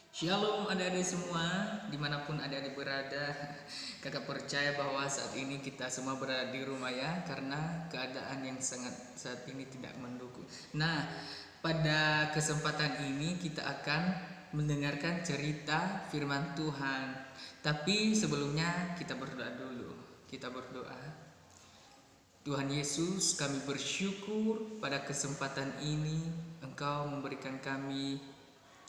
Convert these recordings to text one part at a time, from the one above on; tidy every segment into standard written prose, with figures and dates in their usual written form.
Shalom adik-adik semua, dimanapun adik-adik berada. Kakak percaya bahwa saat ini kita semua berada di rumah ya, karena keadaan yang sangat saat ini tidak mendukung. Nah, pada kesempatan ini kita akan mendengarkan cerita firman Tuhan. Tapi sebelumnya kita berdoa dulu. Kita berdoa. Tuhan Yesus, kami bersyukur pada kesempatan ini Engkau memberikan kami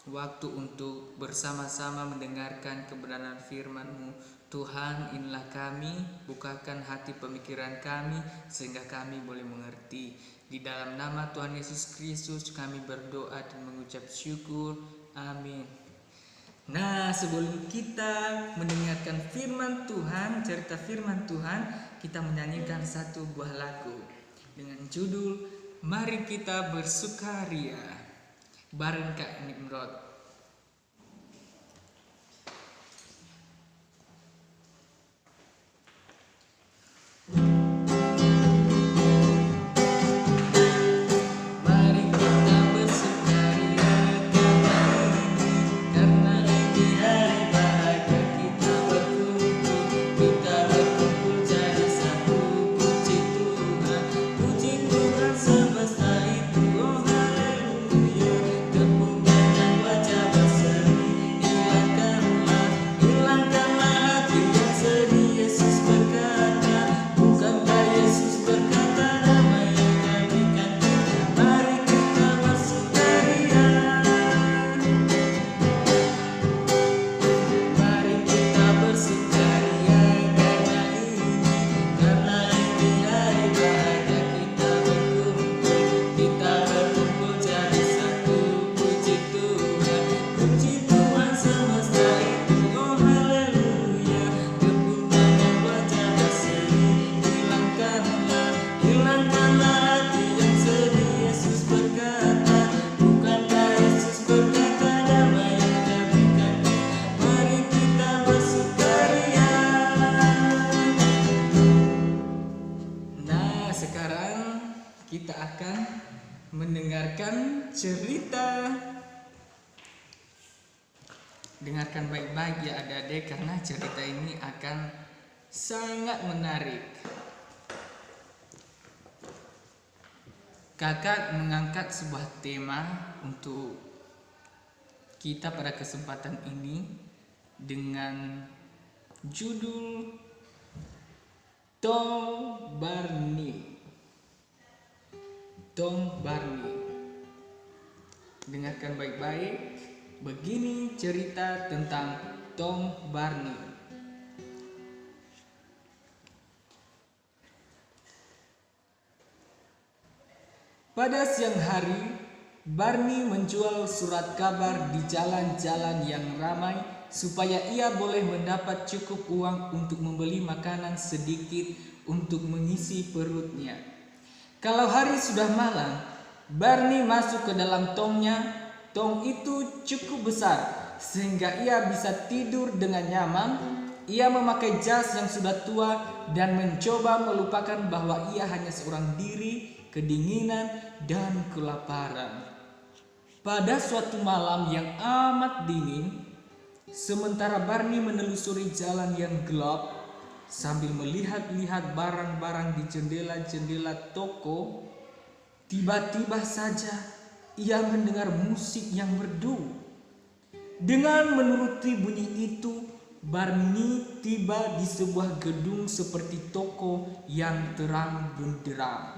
waktu untuk bersama-sama mendengarkan kebenaran firman-Mu. Tuhan, inilah kami, bukakan hati pemikiran kami sehingga kami boleh mengerti. Di dalam nama Tuhan Yesus Kristus kami berdoa dan mengucap syukur. Amin. Nah, sebelum kita mendengarkan firman Tuhan, cerita firman Tuhan, kita menyanyikan satu buah lagu dengan judul Mari Kita Bersukaria bareng Kak Nimrod. Mari kita bersukaria karena ini hari bahagia kita berkumpul. Kita berkumpul jadi satu, puji Tuhan semesta itu. Oh haleluya. Tepuk tangan wajah berseri, hilangkanlah hati yang sedih. Yesus berkata, bukankah Yesus berkata damai yang berikan kita. Mari kita bersukaria. Mari kita bersukaria karena ini hari bahagia kita berkumpul. Kita berkumpul jadi satu, puji Tuhan semesta itu. Oh haleluya. Tepuk tangan wajah berseri, hilangkanlah hati yang sedih. Yesus berkata, bukankah Yesus berkata damai yang berikan kita. Mari kita bersukaria. Nah, sekarang kita akan mendengarkan cerita. Dengarkan baik-baik ya adik-adik, karena cerita ini akan sangat menarik. Kakak mengangkat sebuah tema untuk kita pada kesempatan ini dengan judul Tom Barney. Tom Barney. Dengarkan baik-baik. Begini cerita tentang Tom Barney. Pada siang hari, Barney menjual surat kabar di jalan-jalan yang ramai supaya ia boleh mendapat cukup uang untuk membeli makanan sedikit untuk mengisi perutnya. Kalau hari sudah malam, Barney masuk ke dalam tongnya. Tong itu cukup besar sehingga ia bisa tidur dengan nyaman. Ia memakai jas yang sudah tua dan mencoba melupakan bahwa ia hanya seorang diri, kedinginan dan kelaparan. Pada suatu malam yang amat dingin, sementara Barney menelusuri jalan yang gelap sambil melihat-lihat barang-barang di jendela-jendela toko, tiba-tiba saja ia mendengar musik yang merdu. Dengan menuruti bunyi itu, Barney tiba di sebuah gedung seperti toko yang terang benderang.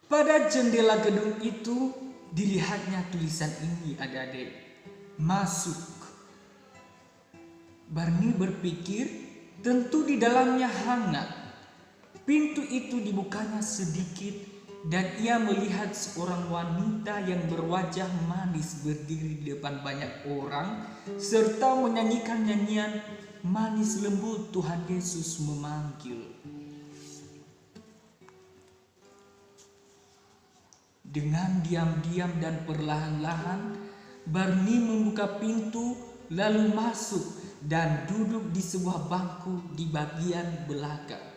Pada jendela gedung itu dilihatnya tulisan ini, adik-adik. Masuk. Barney berpikir tentu di dalamnya hangat. Pintu itu dibukanya sedikit dan ia melihat seorang wanita yang berwajah manis berdiri di depan banyak orang serta menyanyikan nyanyian manis lembut Tuhan Yesus memanggil. Dengan diam-diam dan perlahan-lahan, Barney membuka pintu lalu masuk dan duduk di sebuah bangku di bagian belakang.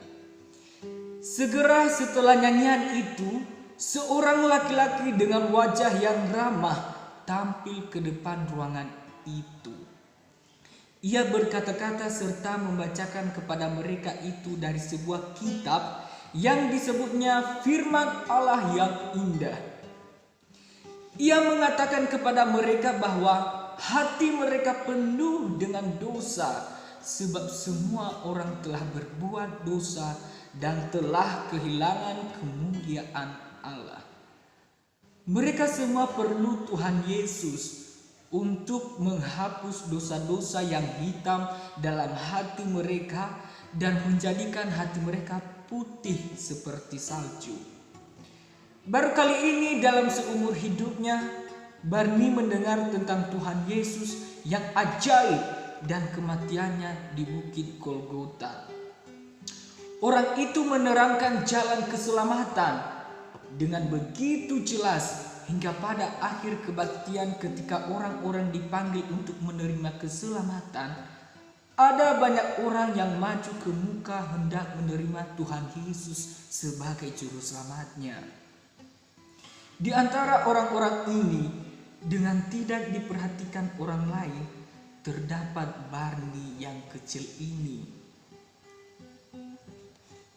Segera setelah nyanyian itu, Seorang laki-laki dengan wajah yang ramah tampil ke depan ruangan itu. Ia berkata-kata serta membacakan kepada mereka itu dari sebuah kitab yang disebutnya Firman Allah yang indah. Ia mengatakan kepada mereka bahwa hati mereka penuh dengan dosa, sebab semua orang telah berbuat dosa dan telah kehilangan kemuliaan Allah. Mereka semua perlu Tuhan Yesus untuk menghapus dosa-dosa yang hitam dalam hati mereka dan menjadikan hati mereka putih seperti salju. Baru kali ini dalam seumur hidupnya, Barni mendengar tentang Tuhan Yesus yang ajaib dan kematiannya di Bukit Golgota. Orang itu menerangkan jalan keselamatan dengan begitu jelas hingga pada akhir kebaktian ketika orang-orang dipanggil untuk menerima keselamatan, ada banyak orang yang maju ke muka hendak menerima Tuhan Yesus sebagai juru selamatnya. Di antara orang-orang ini, dengan tidak diperhatikan orang lain, terdapat Barni yang kecil ini.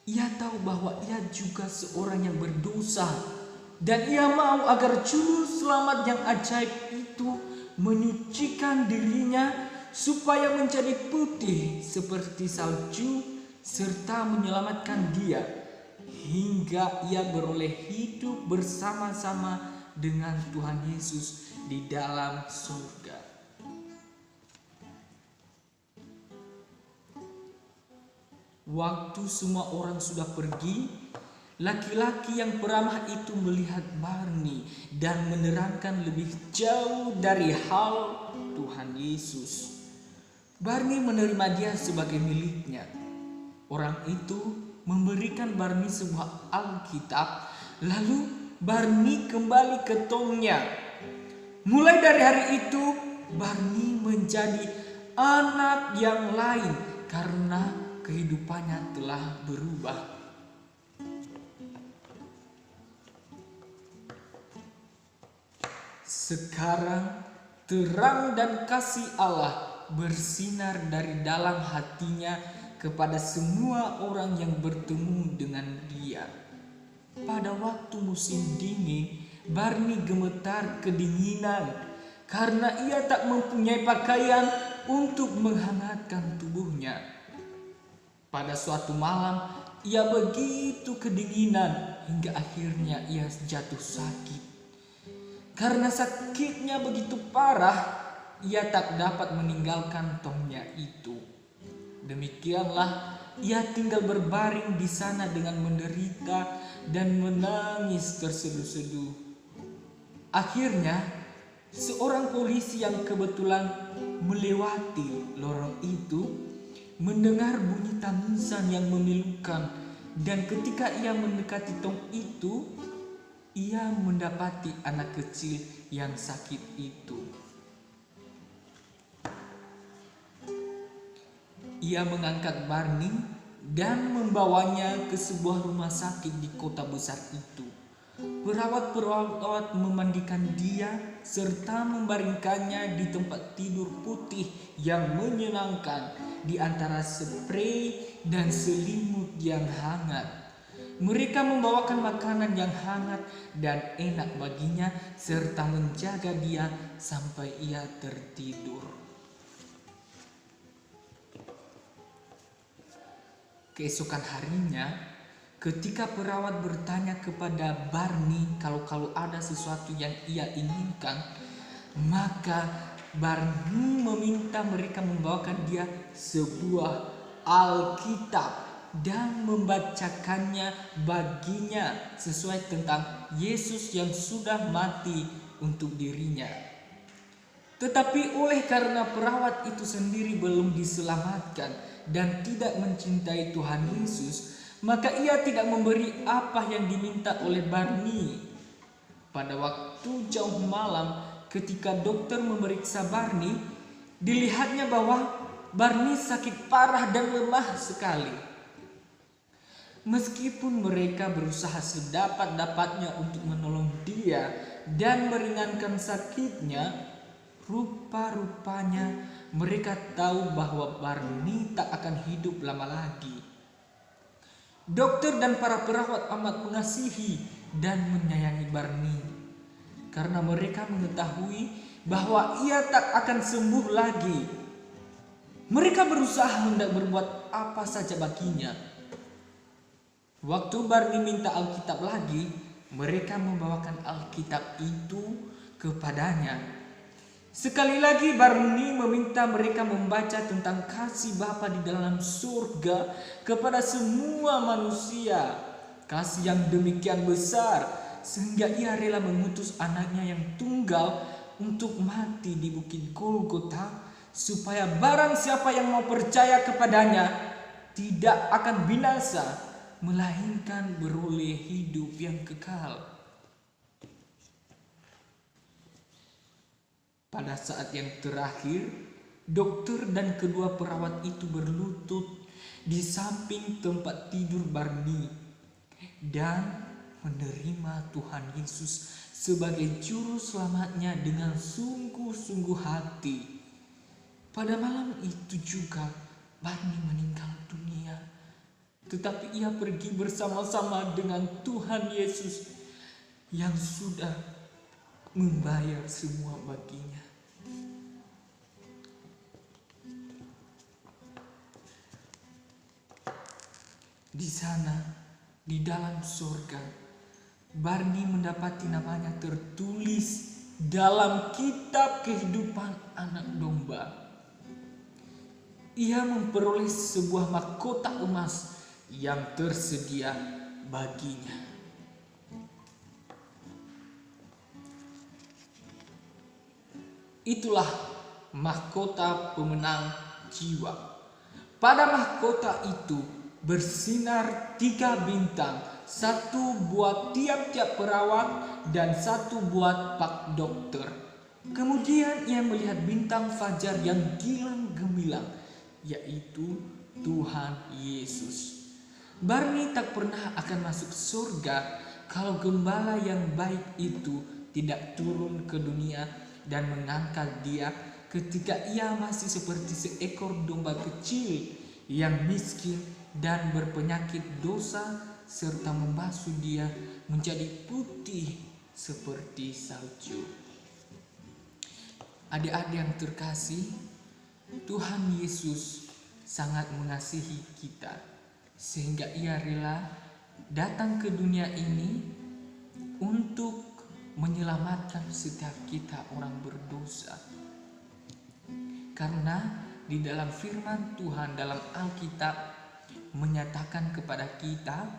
Ia tahu bahwa ia juga seorang yang berdosa, dan ia mau agar juru selamat yang ajaib itu menyucikan dirinya supaya menjadi putih seperti salju serta menyelamatkan dia hingga ia beroleh hidup bersama-sama dengan Tuhan Yesus di dalam surga. Waktu semua orang sudah pergi, laki-laki yang peramah itu melihat Barni dan menerangkan lebih jauh dari hal Tuhan Yesus. Barni menerima dia sebagai miliknya. Orang itu memberikan Barni sebuah Alkitab, lalu Barni kembali ke tongnya. Mulai dari hari itu, Barni menjadi anak yang lain karena kehidupannya telah berubah. Sekarang terang dan kasih Allah bersinar dari dalam hatinya kepada semua orang yang bertemu dengan dia. Pada waktu musim dingin, Barni gemetar kedinginan karena ia tak mempunyai pakaian untuk menghangatkan tubuhnya. Pada suatu malam, ia begitu kedinginan hingga akhirnya ia jatuh sakit. Karena sakitnya begitu parah, ia tak dapat meninggalkan tongnya itu. Demikianlah ia tinggal berbaring di sana dengan menderita dan menangis terseduh-seduh. Akhirnya, seorang polisi yang kebetulan melewati lorong itu mendengar bunyi tangisan yang memilukan, dan ketika ia mendekati tong itu, ia mendapati anak kecil yang sakit itu. Ia mengangkat Barni dan membawanya ke sebuah rumah sakit di kota besar itu. Perawat-perawat memandikan dia serta membaringkannya di tempat tidur putih yang menyenangkan di antara sprei dan selimut yang hangat. Mereka membawakan makanan yang hangat dan enak baginya serta menjaga dia sampai ia tertidur. Keesokan harinya, ketika perawat bertanya kepada Barni kalau ada sesuatu yang ia inginkan, maka Barni meminta mereka membawakan dia sebuah Alkitab dan membacakannya baginya sesuai tentang Yesus yang sudah mati untuk dirinya. Tetapi oleh karena perawat itu sendiri belum diselamatkan dan tidak mencintai Tuhan Yesus, maka ia tidak memberi apa yang diminta oleh Barni. Pada waktu jauh malam, ketika dokter memeriksa Barni, dilihatnya bahwa Barni sakit parah dan lemah sekali. Meskipun mereka berusaha sedapat-dapatnya untuk menolong dia dan meringankan sakitnya, rupa-rupanya mereka tahu bahwa Barni tak akan hidup lama lagi. Dokter dan para perawat amat mengasihi dan menyayangi Barni karena mereka mengetahui bahwa ia tak akan sembuh lagi. Mereka berusaha hendak berbuat apa saja baginya. Waktu Barni minta Alkitab lagi, mereka membawakan Alkitab itu kepadanya. Sekali lagi Barni meminta mereka membaca tentang kasih Bapa di dalam surga kepada semua manusia. Kasih yang demikian besar sehingga ia rela mengutus anaknya yang tunggal untuk mati di bukit Golgota, supaya barang siapa yang mau percaya kepadanya tidak akan binasa, melainkan beroleh hidup yang kekal. Pada saat yang terakhir, dokter dan kedua perawat itu berlutut di samping tempat tidur Barni dan menerima Tuhan Yesus sebagai juru selamatnya dengan sungguh-sungguh hati. Pada malam itu juga Barni meninggal dunia, tetapi ia pergi bersama-sama dengan Tuhan Yesus yang sudah membayar semua baginya. Di sana, di dalam surga, Barni mendapati namanya tertulis dalam kitab kehidupan anak domba. Ia memperoleh sebuah mahkota emas yang tersedia baginya. Itulah mahkota pemenang jiwa. Pada mahkota itu bersinar 3 bintang, 1 buat tiap-tiap perawat dan 1 buat pak dokter. Kemudian ia melihat bintang fajar yang gilang gemilang, yaitu Tuhan Yesus. Barni tak pernah akan masuk surga kalau gembala yang baik itu tidak turun ke dunia dan mengangkat dia ketika ia masih seperti seekor domba kecil yang miskin dan berpenyakit dosa, serta membasuh dia menjadi putih seperti salju. Adik-adik yang terkasih, Tuhan Yesus sangat mengasihi kita sehingga ia rela datang ke dunia ini untuk menyelamatkan setiap kita orang berdosa. Karena di dalam firman Tuhan dalam Alkitab menyatakan kepada kita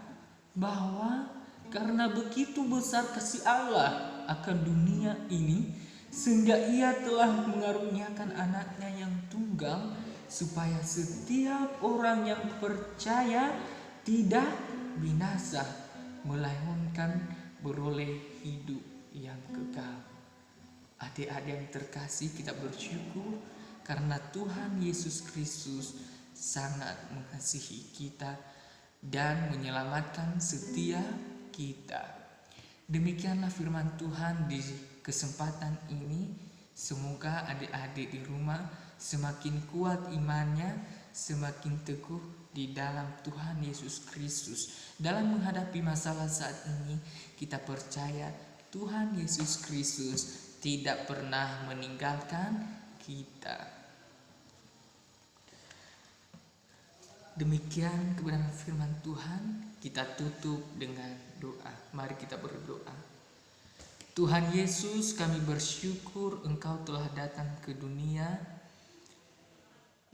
bahwa karena begitu besar kasih Allah akan dunia ini, sehingga ia telah mengaruniakan anaknya yang tunggal, supaya setiap orang yang percaya tidak binasa, melainkan beroleh hidup yang kekal. Adik-adik yang terkasih, kita bersyukur karena Tuhan Yesus Kristus sangat mengasihi kita dan menyelamatkan setiap kita. Demikianlah firman Tuhan di kesempatan ini. Semoga adik-adik di rumah semakin kuat imannya, semakin teguh di dalam Tuhan Yesus Kristus. Dalam menghadapi masalah saat ini, kita percaya Tuhan Yesus Kristus tidak pernah meninggalkan kita. Demikian kebenaran firman Tuhan. Kita tutup dengan doa. Mari kita berdoa. Tuhan Yesus, kami bersyukur Engkau telah datang ke dunia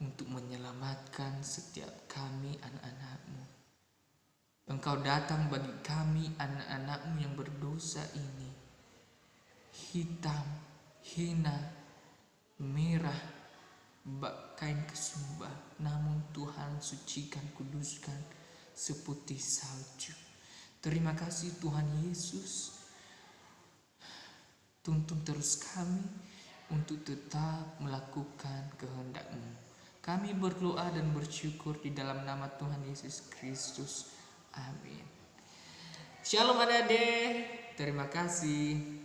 untuk menyelamatkan setiap kami anak-anak-Mu. Engkau datang bagi kami anak-anak-Mu yang berdosa ini, hitam, hina, merah, bak kain kesumba, namun Tuhan sucikan, kuduskan seputih salju. Terima kasih Tuhan Yesus. Tuntun terus kami untuk tetap melakukan kehendak-Mu. Kami berdoa dan bersyukur di dalam nama Tuhan Yesus Kristus. Amin. Shalom adik-adik. Terima kasih.